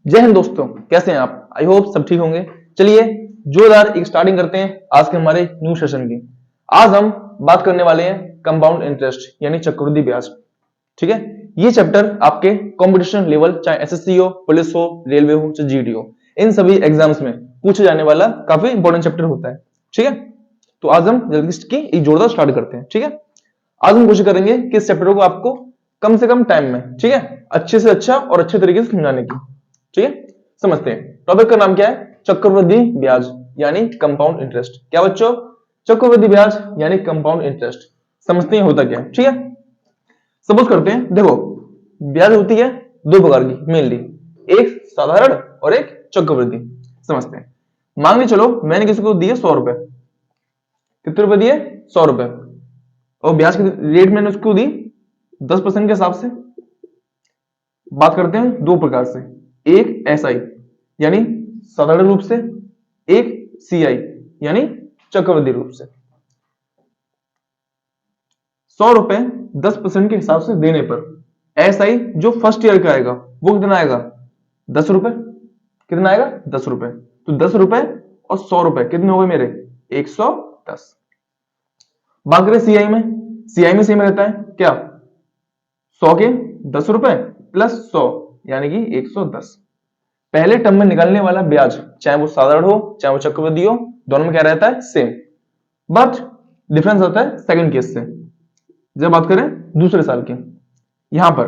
जय हिंद दोस्तों, कैसे हैं आप? आई होप सब ठीक होंगे। चलिए जोरदार एक स्टार्टिंग करते हैं आज के हमारे न्यू सेशन की। आज हम बात करने वाले हैं कंपाउंड इंटरेस्ट यानी चक्रवृद्धि ब्याज। ठीक है, ये चैप्टर आपके कंपटीशन लेवल चाहे एसएससी हो, पुलिस हो, रेलवे हो, चाहे जीडी हो, इन सभी एग्जाम्स में पूछे जाने वाला काफी इंपॉर्टेंट चैप्टर होता है। ठीक है, तो आज हम जल्दी इसकी एक जोरदार स्टार्ट करते हैं। ठीक है, आज हम कोशिश करेंगे कि इस चैप्टर को आपको कम से कम टाइम में, ठीक है, अच्छे से अच्छा और अच्छे तरीके से समझाने की। ठीक है, समझते हैं। टॉपिक का नाम क्या है? चक्रवृद्धि ब्याज यानी कंपाउंड इंटरेस्ट। क्या बच्चों? चक्रवृद्धि ब्याज यानी कंपाउंड इंटरेस्ट। समझते हैं होता क्या है। ठीक है, सपोज करते हैं, देखो ब्याज होती है दो प्रकार की मेनली, एक साधारण और एक चक्रवृद्धि। समझते हैं। मान ली चलो मैंने किसी को दिए 100 रुपए। कितने रुपए दिए? 100 रुपए। और ब्याज की रेट मैंने उसको दी 10% के हिसाब से। बात करते हैं दो प्रकार से, एक एसआई यानी साधारण रूप से, एक सीआई यानी चक्रवृद्धि रूप से। 100 रुपए 10% के हिसाब से देने पर एसआई जो फर्स्ट ईयर का आएगा वो कितना आएगा? 10 रुपए। कितना आएगा? 10 रुपए। तो 10 रुपए और 100 रुपए कितने हो गए मेरे? 110। बात करें सीआई में, सीआई में सेम रहता है क्या? 100 के 10 रुपए प्लस 100 यानी कि 110। पहले टर्म में निकालने वाला ब्याज चाहे वो साधारण हो चाहे वो चक्रवृद्धि हो, दोनों में क्या रहता है? सेम। बट डिफरेंस आता है सेकंड केस से। जब बात करें दूसरे साल की, यहां पर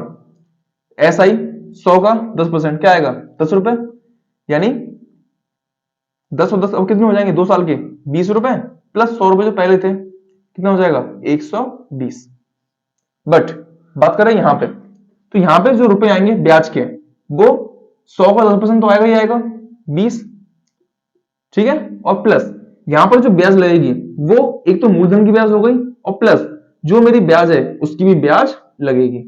एसआई 100 का 10% क्या आएगा? 10 रुपए। यानी 10 और 10 अब कितने हो जाएंगे? 2 साल के 20 रुपए प्लस 100 रुपए जो पहले थे, कितना हो जाएगा? 120। बट बात करें यहां पे, तो यहां पे जो रुपए आएंगे ब्याज के, वो 100 का 10% तो आएगा ही आएगा, 20। ठीक है, और प्लस यहां पर जो ब्याज लगेगी वो एक तो मूलधन की ब्याज हो गई, और प्लस जो मेरी ब्याज है उसकी भी ब्याज लगेगी,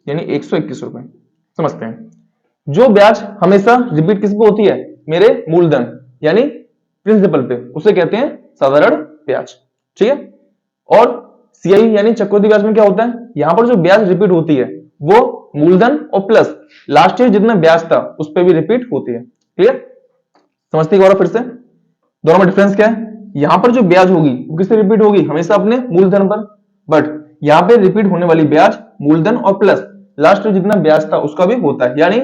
यानी 121 रुपए। समझते हैं। जो ब्याज हमेशा रिपीट किस पे होती है? मेरे मूलधन यानी प्रिंसिपल पे, उसे कहते हैं साधारण ब्याज। ठीक है, और सीआई यानी चक्रवृद्धि ब्याज में क्या होता है? यहां पर जो ब्याज रिपीट होती है वो मूलधन और प्लस लास्ट ईयर जितना ब्याज था उस पर भी रिपीट होती है। क्लियर? समझते हैं फिर से दोनों में डिफरेंस क्या है? यहां पर जो ब्याज होगी वो किससे रिपीट होगी? हमेशा अपने मूलधन पर। बट यहां पे रिपीट होने वाली ब्याज मूलधन और प्लस लास्ट ईयर जितना ब्याज था उसका भी होता है। यानी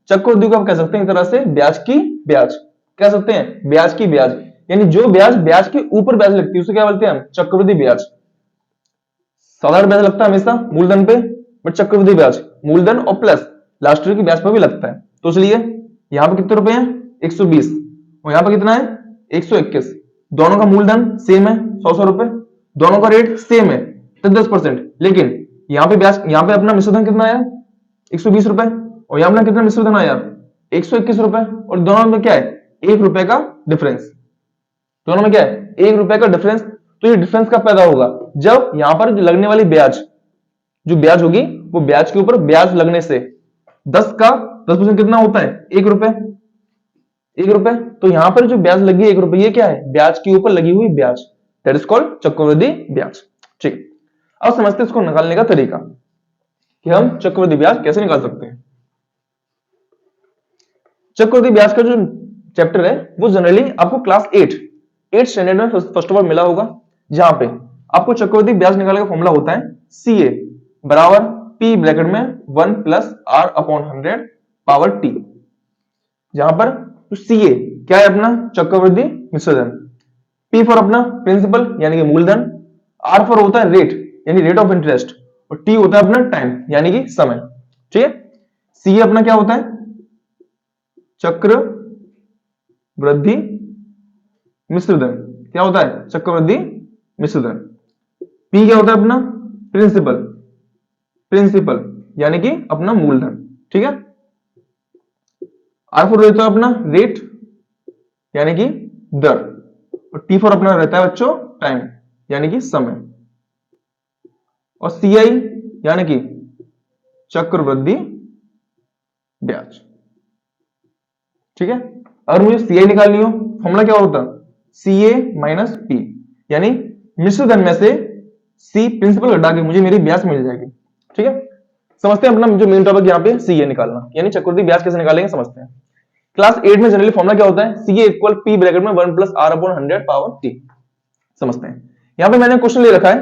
चक्रवृद्धि को आप कह सकते हैं एक तरह से ब्याज की ब्याज, कह सकते हैं ब्याज की ब्याज। यानी जो ब्याज ब्याज के ऊपर ब्याज लगती है उसे क्या बोलते हैं हम? चक्रवृद्धि ब्याज। साधारण ब्याज लगता है हमेशा मूलधन पे, बट चक्रवृद्धि ब्याज मूलधन और प्लस लास्ट ईयर की ब्याज पर भी लगता है। तो इसलिए यहां पे कितने रुपए हैं? 120, और यहां पर कितना है? 121। दोनों का मूलधन सेम है 100 रुपए, दोनों का रेट सेम है 10%। लेकिन यहां पे ब्याज, यहां पे अपना मिश्रधन कितना आया? 120 रुपए, और यहां पर कितना मिश्रधन आया? 121 रुपए। और दोनों में क्या है? 1 रुपए का डिफरेंस। दोनों में क्या है? 1 रुपए का डिफरेंस। तो ये डिफरेंस कब पैदा होगा? जब यहां पर लगने वाली ब्याज, जो ब्याज होगी वो ब्याज के ऊपर ब्याज लगने से 10 का 10% कितना होता है? 1 रुपए। 1 रुपए, तो यहां पर जो ब्याज लगी है 1 रुपए, ये क्या है? ब्याज के ऊपर लगी हुई ब्याज, दैट इज कॉल्ड चक्रवृद्धि ब्याज। ठीक, अब समझते हैं इसको निकालने का तरीका कि हम चक्रवृद्धि ब्याज कैसे निकाल सकते हैं। चक्रवृद्धि ब्याज का जो चैप्टर है वो जनरली आपको क्लास 8 स्टैंडर्ड में फर्स्ट ऑफ ऑल मिला होगा, जहां पे आपको चक्रवृद्धि ब्याज निकालने का फॉर्मूला होता है CA बराबर P ब्रैकेट में 1 plus R upon 100 power T। जहां पर तो CA क्या है? अपना चक्रवृद्धि मिश्रधन। P फॉर अपना प्रिंसिपल यानी कि मूलधन, R फॉर होता है रेट यानी रेट ऑफ इंटरेस्ट, और T होता है अपना टाइम यानी कि समय। ठीक है, CA अपना क्या होता है? चक्र वृद्धि मिश्रधन। क्या होता है? चक्रवृद्धि मिश्रधन। P क्या होता है? अपना प्रिंसिपल, प्रिंसिपल यानी कि अपना मूलधन। ठीक है, R फॉर रहता है अपना रेट यानी कि दर, और T फॉर अपना रहता है बच्चों टाइम यानी कि समय, और CI यानी कि चक्रवृद्धि ब्याज। ठीक है, अगर मुझे CI निकालनी हो, फॉर्मूला क्या होता? CA माइनस P, यानी मिश्रधन में से C प्रिंसिपल घटा के मुझे मेरी ब्याज मिल जाएगी। ठीक है, समझते हैं अपना जो मेन टॉपिक यहाँ पे सीए निकालना, यानी चक्रवृद्धि ब्याज कैसे निकालेंगे समझते हैं। क्लास 8 में जनरली फॉर्मूला क्या होता है, सीए इक्वल पी ब्रैकेट में 1 plus R upon 100 power T. समझते हैं। यहाँ पे मैंने क्वेश्चन ले रखा है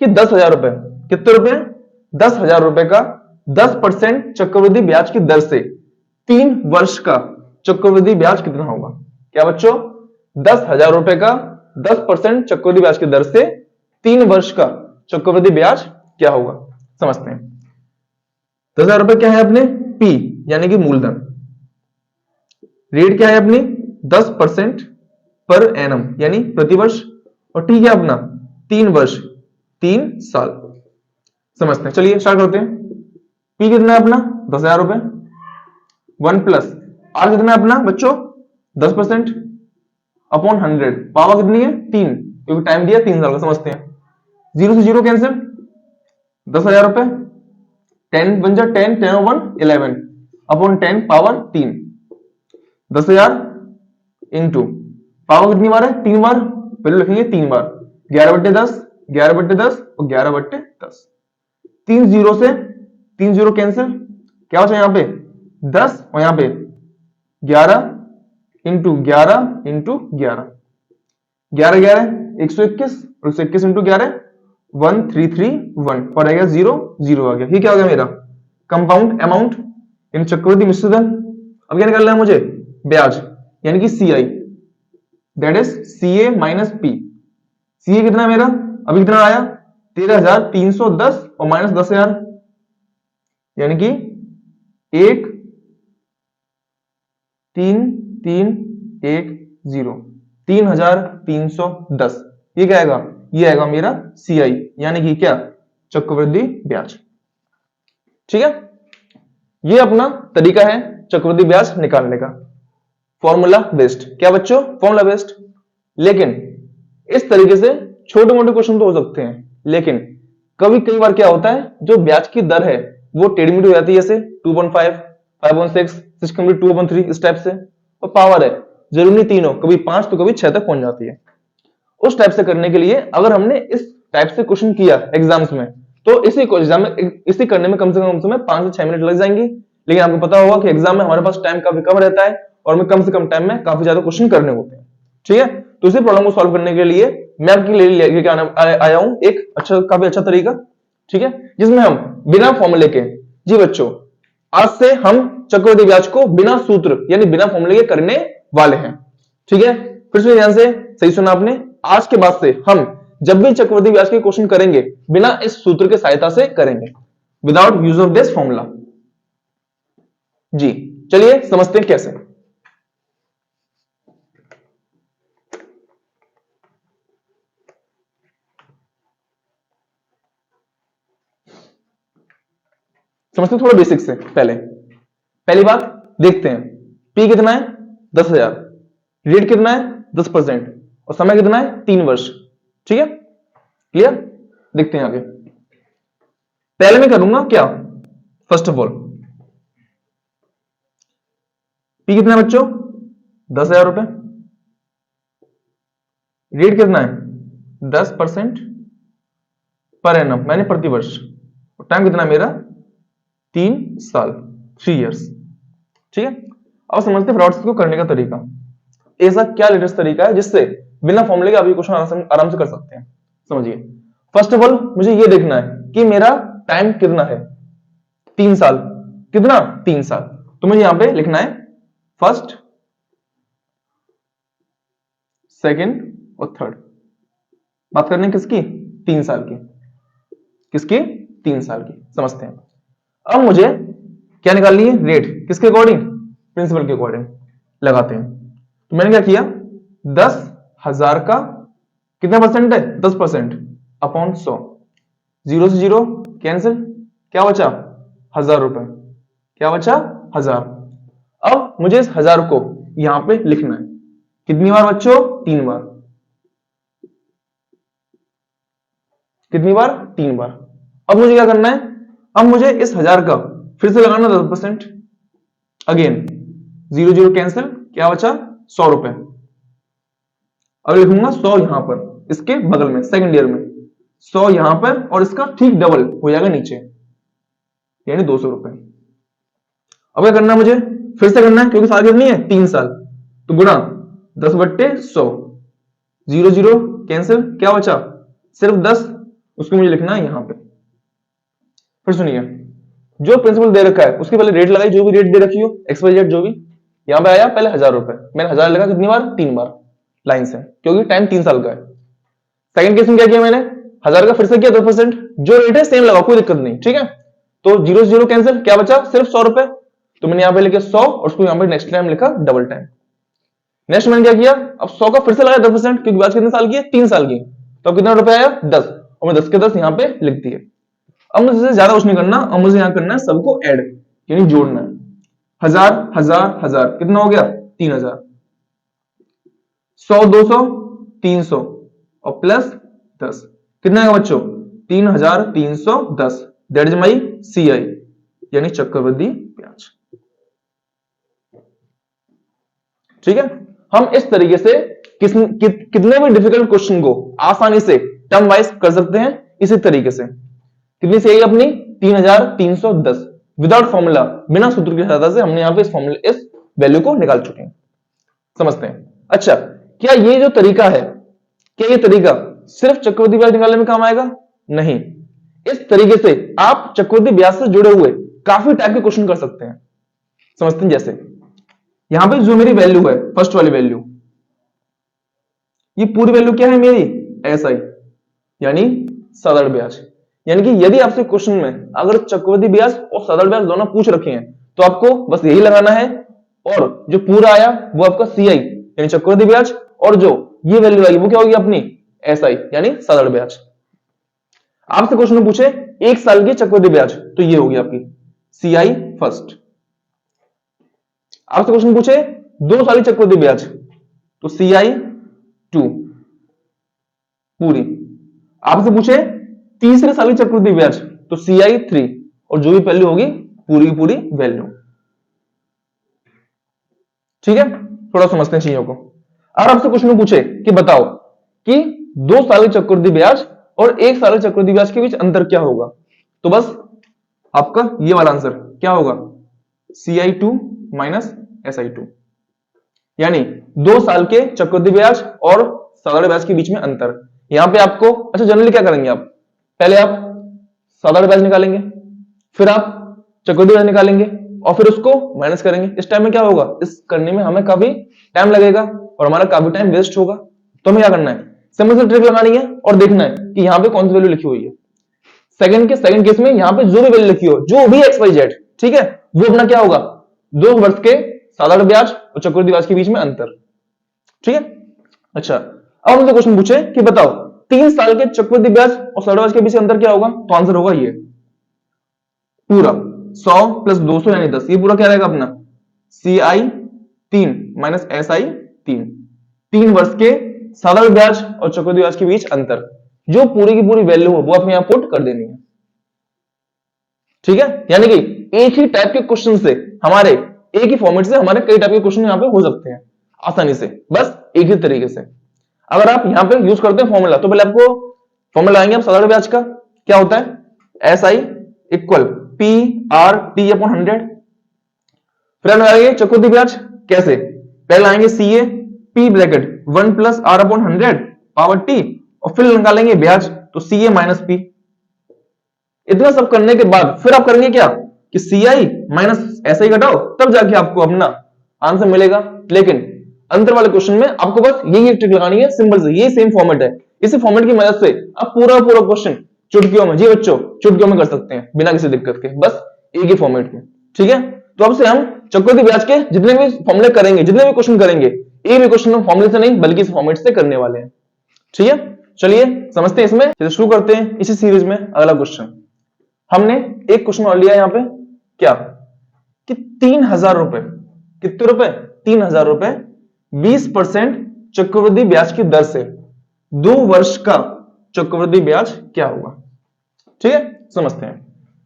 कि 10,000 रुपए, कितने रुपए, 10,000 रुपए का 10% चक्रवृद्धि ब्याज की दर से 3 वर्ष का चक्रवृद्धि ब्याज कितना होगा। क्या बच्चों, 10,000 रुपए का 10% चक्रवृद्धि ब्याज की दर से 3 वर्ष का चक्रवृद्धि ब्याज क्या होगा। समझते हैं। 10,000 रुपए क्या है अपने, पी यानी कि मूलधन, रेट क्या है अपनी 10% पर एनम यानी प्रतिवर्ष, और टी क्या अपना 3 वर्ष, 3 साल। समझते हैं, चलिए स्टार्ट करते हैं। पी कितना है अपना 10,000 रुपए, 1 प्लस आर कितना है अपना बच्चों 10% अपॉन 100, पावर कितनी है 3, क्योंकि टाइम दिया 3 साल का। समझते हैं, 0 से 0 कैंसिल, 10,000 रुपए 10 बन जा 10, 10 और 1 11 अपॉन 10 पावर 3, 10,000 इंटू पावर कितनी बार है 3 बार, पहले लिखेंगे 3 बार, 11/10, 11/10 और 11/10, 3 0 से 3 0 कैंसिल, क्या बचा यहाँ पे 10 और यहाँ पे 11 इंटू 11 इंटू 11, 11 11 121 और 121 इंटू 11 1331 और आएगा 0 0 आ गया। ये क्या हो गया मेरा कंपाउंड अमाउंट इन चक्रवृद्धि मिश्रित धन। अब क्या निकालना है मुझे, ब्याज यानी कि CI, that is CA minus P. CA कितना है मेरा, अभी कितना आया 13,310 और माइनस 10,000 यानी कि 1 3 3 1 0 3,310। ये क्या आएगा, ये आएगा मेरा सीआई यानी कि क्या चक्रवृद्धि ब्याज। ठीक है, ये अपना तरीका है चक्रवृद्धि ब्याज निकालने का, फॉर्मूला बेस्ड। क्या बच्चों, फॉर्मूला बेस्ड। लेकिन इस तरीके से छोटे मोटे क्वेश्चन तो हो सकते हैं, लेकिन कई बार क्या होता है जो ब्याज की दर है वो टेढ़ी-मेढ़ी हो जाती है, जैसे 2.5 5.6 6/2/3 इस टाइप से, और पावर है जरूरी नहीं 3 हो, कभी 5 तो कभी 6 तक पहुंच जाती है। उस टाइप से करने के लिए अगर हमने इस टाइप से क्वेश्चन किया एग्जाम्स में, तो इसी एग्जाम में इसी करने में कम से कम 5 से 6 मिनट लग जाएंगे। लेकिन आपको पता होगा कि एग्जाम में हमारे पास टाइम काफी कम रहता है और हमें कम से कम टाइम में काफी ज्यादा क्वेश्चन करने होते हैं। ठीक है, तो इसी प्रॉब्लम को सॉल्व करने के लिए मैं आपके लिए लेके आया हूं एक काफी अच्छा तरीका। ठीक है, जिसमें हम बिना फॉर्मूले के, जी बच्चों आज से हम चक्रवृद्धि ब्याज को बिना सूत्र यानी बिना फॉर्मूले के करने वाले हैं। ठीक है, फिर से ध्यान से सही सुना आपने, आज के बाद से हम जब भी चक्रवृद्धि ब्याज के क्वेश्चन करेंगे बिना इस सूत्र की सहायता से करेंगे, without use of this formula. जी चलिए समझते हैं कैसे। समझते हैं थोड़ा बेसिक से। पहली बात देखते हैं, पी कितना है 10,000, रेट कितना है 10% और समय कितना है 3 वर्ष। ठीक है, क्लियर। देखते हैं आगे। पहले मैं करूंगा क्या, फर्स्ट ऑफ ऑल पी कितना है बच्चों 10,000 रुपए, रेट कितना है 10% पर एनम मैंने प्रति वर्ष, और टाइम कितना मेरा 3 साल 3 इयर्स। ठीक है, अब समझते हैं फ्रॉड्स को करने का तरीका। ऐसा क्या लेटेस्ट तरीका है जिससे बिना फॉर्मूले के आप ये क्वेश्चन आराम से कर सकते हैं। समझिए, फर्स्ट ऑफ ऑल मुझे ये देखना है कि मेरा टाइम कितना है 3 साल, कितना 3 साल। तो मुझे यहां पे लिखना है फर्स्ट, सेकंड और थर्ड। बात करनी है किसकी 3 साल की, किसकी 3 साल की। समझते हैं, अब मुझे क्या निकालनी है, रेट किसके अकॉर्डिंग, प्रिंसिपल के अकॉर्डिंग लगाते हैं। तो मैंने क्या किया 10,000 का कितना परसेंट है 10% अपॉन 100, 0 से 0 कैंसिल, क्या बचा 1,000 रुपए, क्या बचा 1,000। अब मुझे इस 1,000 को यहां पे लिखना है, कितनी बार बच्चों 3 बार, कितनी बार 3 बार। अब मुझे क्या करना है, अब मुझे इस 1,000 का फिर से लगाना 10%, अगेन 0 0 कैंसिल, क्या बचा 100 रुपए। अब लिखूंगा 100 यहां पर, इसके बगल में सेकंड ईयर में 100 यहां पर, और इसका ठीक डबल हो जाएगा नीचे। यानी 200 रुपए। अब क्या करना है मुझे, फिर से करना है क्योंकि साल कितनी है 3 साल, तो गुणा 10/100, 0 0 कैंसिल, क्या बचा सिर्फ 10, उसको मुझे लिखना है यहां पे। फिर सुनिए, जो प्रिंसिपल दे रखा है उसकी पहले रेट लगाई, जो भी रेट दे रखी हो XYZ जो भी, यहां पे आया पहले 1000 रुपए, मैंने 1000 लगा कितनी बार 3 बार लाइन से, क्योंकि टाइम 3 साल का है। सेकंड केस में क्या किया मैंने, 1000 का फिर से किया 10%, जो रेट है सेम लगाओ कोई दिक्कत नहीं, ठीक है। तो 0 0 कैंसिल, क्या बचा सिर्फ 100 रुपए, तो मैंने यहां पे लिखा 100 और उसको यहां पे नेक्स्ट टाइम लिखा डबल टाइम। नेक्स्ट मैंने क्या किया, अब 100 का फिर से लगाया 10%, क्योंकि ब्याज कितने साल की है 3 साल की, तो अब कितना रुपए आया 10, और मैं 10 के 10 यहां पे लिख दिए। अब मुझे ज्यादा कुछ नहीं करना, अब मुझे यहां करना है सबको ऐड यानी जोड़ना है। 1000 1000 1000 कितना हो गया 3000, 100 200 300 और प्लस 10 कितना है बच्चों 3310, दैट इज माई CI यानी चक्रवृद्धि ब्याज। ठीक है, हम इस तरीके से कितने भी डिफिकल्ट क्वेश्चन को आसानी से टर्म वाइज कर सकते हैं। इसी तरीके से कितनी सी आई अपनी 3310, विदाउट फॉर्मूला, बिना सूत्र की सहायता से हमने यहां पे इस वैल्यू को निकाल चुके हैं। समझते हैं। अच्छा, क्या ये जो तरीका है, क्या ये तरीका सिर्फ चक्रवृद्धि ब्याज निकालने में काम आएगा? नहीं, इस तरीके से आप चक्रवृद्धि ब्याज से जुड़े हुए काफी टाइप के क्वेश्चन कर सकते हैं। समझते हैं, जैसे यहां पे जो मेरी वैल्यू है फर्स्ट वाली वैल्यू, ये पूरी वैल्यू क्या है मेरी SI यानी साधारण ब्याज। यानी कि यदि आपसे क्वेश्चन में अगर चक्रवृद्धि ब्याज और साधारण ब्याज दोनों पूछ रखे हैं तो आपको बस यही लगाना है, और जो पूरा आया वो आपका CI यानी चक्रवृद्धि ब्याज, और जो ये वैल्यू आई वो क्या होगी अपनी SI यानी साधारण ब्याज। आपसे क्वेश्चन में पूछे 1 साल की चक्रवृद्धि ब्याज, तो ये होगी आपकी CI फर्स्ट। आपसे क्वेश्चन पूछे 2 साल की चक्रवृद्धि ब्याज, तो CI 2 पूरी। आपसे पूछे तीसरे साल की चक्रवृद्धि ब्याज, तो CI 3, और जो भी वैल्यू होगी पूरी की पूरी वैल्यू। ठीक है, थोड़ा समझते हैं चीजों को। अगर आपसे क्वेश्चन में पूछे कि बताओ कि 2 साल की चक्रवृद्धि ब्याज और 1 साल की चक्रवृद्धि ब्याज के बीच अंतर क्या होगा, तो बस आपका ये वाला आंसर क्या होगा CI2 माइनस SI2, यानी 2 साल के चक्रवृद्धि ब्याज और साधारण ब्याज के बीच में अंतर। यहां पे आपको, अच्छा जनरली क्या करेंगे आप, पहले आप साधारण ब्याज निकालेंगे, फिर आप चक्रवृद्धि ब्याज निकालेंगे और फिर उसको माइनस करेंगे। इस टाइम में क्या होगा, इस करने में हमें काफी टाइम लगेगा और हमारा काफी टाइम वेस्ट होगा। तो हमें क्या करना है, सिंपल सी ट्रिक लगानी है और देखना है कि यहां पे कौन सी वैल्यू लिखी हुई है। सेकंड केस में यहां पे जो भी वैल्यू लिखी हो, जो भी XYZ, ठीक है, वो अपना क्या होगा 2 वर्ष के साधारण ब्याज और चक्रवृद्धि ब्याज के बीच में अंतर। ठीक है, अच्छा अब हमसे क्वेश्चन पूछे कि बताओ 3 साल के चक्रवृद्धि ब्याज और साधारण ब्याज के बीच अंतर क्या होगा, तो आंसर होगा ये पूरा 100 प्लस 200 यानी 10, ये पूरा क्या रहेगा अपना CI 3 माइनस SI 3, 3 वर्ष के साधारण ब्याज और चक्रवृद्धि ब्याज के बीच अंतर, जो पूरी की पूरी वैल्यू हो वो अपने यहां पुट कर देनी है। ठीक है, यानी कि एक ही टाइप के क्वेश्चन से हमारे, एक ही फॉर्मेट से हमारे कई टाइप के क्वेश्चन यहां पे हो सकते हैं आसानी से, बस एक ही तरीके से। अगर आप यहां पे यूज करते हैं फॉर्मूला, तो पहले आपको फॉर्मूला आएंगे आप साधारण ब्याज का, क्या होता है SI इक्वल PRT अपॉन 100। फिर हम आएंगे चक्रवृद्धि ब्याज, कैसे, पहले आएंगे CA P bracket 1 plus R upon 100 power T, और फिर निकालेंगे ब्याज, तो CA माइनस P। इतना सब करने के बाद फिर आप करेंगे क्या कि CI माइनस SI घटाओ, तब जाके आपको अपना आंसर मिलेगा। लेकिन अंतर वाले क्वेश्चन में आपको बस यही ट्रिक लगानी है, सिंपल से, ये सेम फॉर्मेट है। इसी फॉर्मेट की मदद से आप पूरा क्वेश्चन चुटकियों में, जी बच्चों चुटकियों में कर सकते हैं बिना किसी दिक्कत के, बस एक ही फॉर्मेट में। ठीक है, तो अब से हम चक्रवृद्धि ब्याज के जितने भी फॉर्मुले करेंगे, जितने भी क्वेश्चन करेंगे, एक भी क्वेश्चन हम फॉर्मुले से नहीं बल्कि इस फॉर्मेट से करने वाले हैं। ठीक है, चलिए समझते हैं इसमें, चलिए शुरू करते हैं इसी सीरीज में। अगला क्वेश्चन हमने एक क्वेश्चन और लिया यहां पे, क्या कि 3000 रुपए, कितने रुपए 3000 रुपए 20% चक्रवृद्धि ब्याज की दर से 2 वर्ष का चक्रवृद्धि ब्याज क्या होगा। ठीक है, समझते हैं।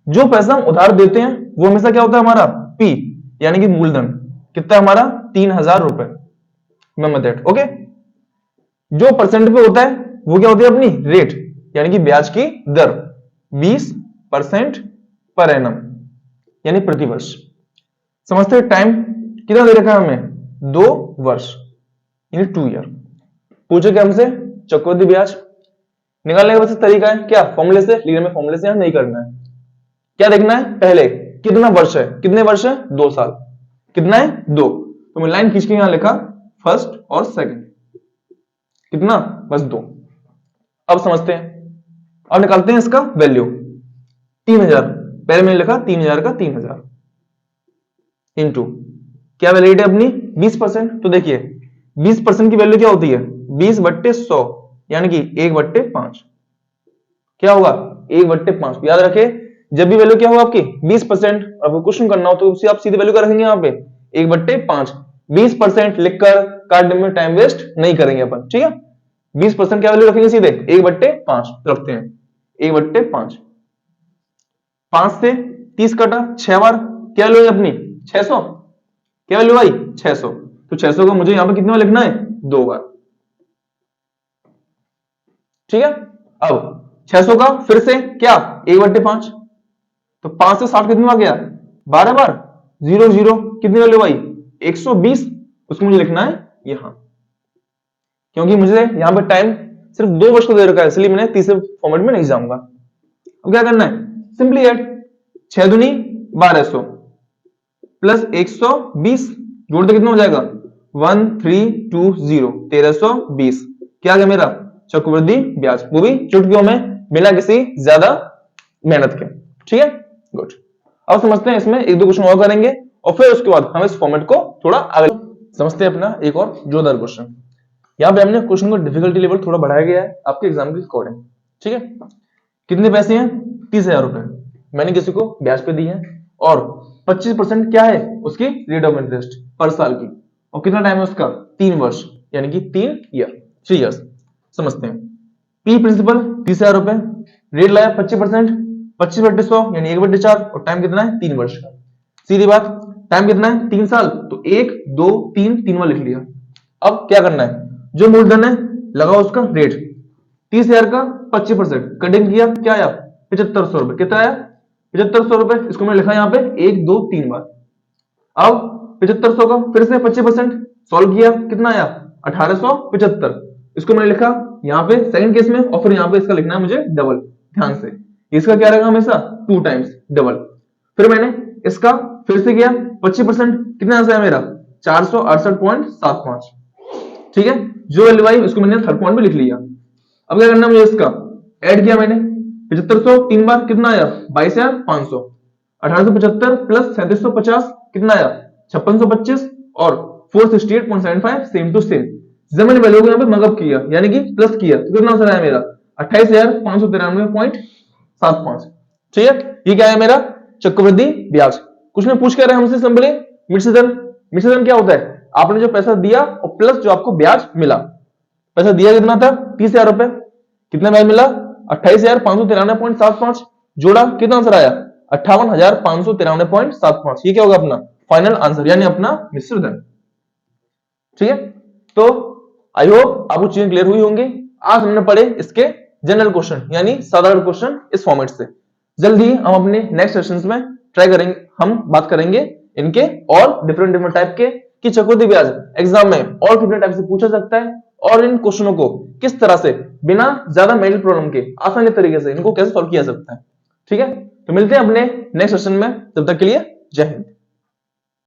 जो पैसा हम उधार देते हैं वो हमेशा क्या होता है हमारा P यानी कि मूलधन, कितना हमारा 3000 रुपए, रिमेंबर दैट, ओके। जो परसेंट पे होता है वो क्या होती है अपनी रेट यानी कि ब्याज की दर 20% पर एनम। यानी प्रति वर्ष। समझते हैं टाइम कितना दे रखा है हमें, 2 वर्ष यानी 2 ईयर। पूछे क्या हमसे, चक्रवृद्धि ब्याज निकालने का बस तरीका है क्या, फॉर्मूले से लिखने में, फॉर्मूले से यहां नहीं करना है। क्या देखना है पहले, कितना वर्ष है, कितने वर्ष है, 2 साल, कितना है 2, तो मैं लाइन खींच के यहां लिखा फर्स्ट और सेकंड, कितना, बस 2। अब समझते हैं, अब निकालते हैं इसका वैल्यू, 3000, पहले मैंने लिखा 3000 का 3000 इंटू क्या वैल्यूटी अपनी 20%, तो देखिए 20% की वैल्यू क्या होती है, 20/100 यानी कि 1/5, क्या होगा 1/5। याद रखे जब भी वैल्यू क्या होगा आपकी 20%, अब क्वेश्चन करना हो तो उसे आप सीधे वैल्यू क्या रखेंगे यहाँ पे 1/5, 20% लिखकर काटने में टाइम वेस्ट नहीं करेंगे अपन, ठीक है। 20% क्या वैल्यू रखेंगे सीधे 1/5 रखते हैं, 1/5, 5 से 30 कटा 6 बार, क्या वैल्यू है अपनी 600, क्या वैल्यू आई 600, तो 600 को मुझे यहां पे कितने बार लिखना है 2 बार, ठीक है। अब 600 का फिर से क्या 1/5, तो 5 से 60 कितने बार गया 12 बार, 0 0 कितनी वैल्यू आई 120, उसको मुझे लिखना है यहां, क्योंकि मुझे यहां पे टाइम सिर्फ 2 वर्ष को दे रखा है, इसलिए मैंने तीसरे फॉर्मेट में नहीं जाऊंगा। अब क्या करना है, सिंपली ऐड 6 दूनी 1200 प्लस 120 जोड़ते कितना हो जाएगा 1320, 1320, क्या आ गया मेरा चक्रवृद्धि ब्याज, वो भी चुटकियों में बिना किसी ज्यादा मेहनत के, ठीक है। गुड, अब समझते हैं इसमें 1-2 क्वेश्चन और करेंगे और फिर उसके बाद हम इस फॉर्मेट को थोड़ा आगे समझते हैं अपना एक और जोरदार क्वेश्चन। यहां पे हमने क्वेश्चन को डिफिकल्टी लेवल थोड़ा बढ़ाया गया है आपके एग्जाम के अकॉर्डिंग, ठीक है। कितने पैसे हैं 30,000 रुपए, मैंने किसी को ब्याज पे दी है और 25% क्या है उसकी रेट ऑफ इंटरेस्ट पर साल की, और कितना टाइम है उसका 3 वर्ष यानी कि 3 ईयर्स। समझते हैं, पी प्रिंसिपल 30,000 रुपए, रेट लाया 25%, 25/100 यानी 1/4 और टाइम कितना है 3 वर्ष का। सीधी बात, टाइम कितना है 3 साल, तो 1 2 3 बार लिख लिया। अब क्या करना है, जो मूलधन है लगाओ उसका रेट, 30,000 का 25% कटिंग किया, क्या आया 7500 रुपए, कितना आया 7500 रुपए, इसको मैंने लिखा यहाँ पे 1 2 3 बार। अब 7500 का फिर से 25% सॉल्व किया, कितना आया 1875, इसको मैंने लिखा यहाँ पे सेकंड केस में, और फिर यहाँ पे इसका लिखना है मुझे डबल, ध्यान से इसका क्या रहेगा हमेशा 2 टाइम्स डबल। फिर मैंने इसका फिर से किया 25%, कितना आंसर है मेरा 468.75, ठीक है। जो वैल्यू आई उसको मैंने थर्ड पॉइंट में लिख लिया। अब क्या करना है मुझे, इसका ऐड किया मैंने 7500 3 बार, कितना आया 22,500, 1875 प्लस 3750 कितना आया 5625 और 468.75 सेम टू सेम। जब मैंने वैल्यू को यहाँ पे मगअप किया यानी कि प्लस किया तो कितना आंसर आया मेरा 28,593.75, ठीक है। ये क्या है मेरा चक्रवृद्धि ब्याज। कुछ में पूछ कर रहे हैं हमसे सिंपली मिश्रधन क्या होता है, आपने जो पैसा दिया और प्लस जो आपको ब्याज मिला। पैसा दिया कितना था 30,000 रुपए, कितना ब्याज मिला 28,593.75, जोड़ा कितना आंसर आया 58,593.75, ये क्या होगा अपना फाइनल आंसर यानी अपना मिश्रधन, ठीक है। तो आई होप आपको चीजें क्लियर हुई होंगी। आज हमने पढ़े इसके जनरल क्वेश्चन यानी साधारण क्वेश्चन इस फॉर्मेट से। जल्दी हम अपने नेक्स्ट सेशंस में ट्राई करेंगे, हम बात करेंगे इनके और डिफरेंट टाइप के कि चक्रवृद्धि ब्याज एग्जाम में और कितने टाइप से पूछा सकता है और इन क्वेश्चनों को किस तरह से बिना ज्यादा मेंटल प्रॉब्लम के आसानी तरीके से इनको कैसे सॉल्व किया सकता है, ठीक है। तो मिलते हैं अपने नेक्स्ट सेशन में, तब तक के लिए जय हिंद।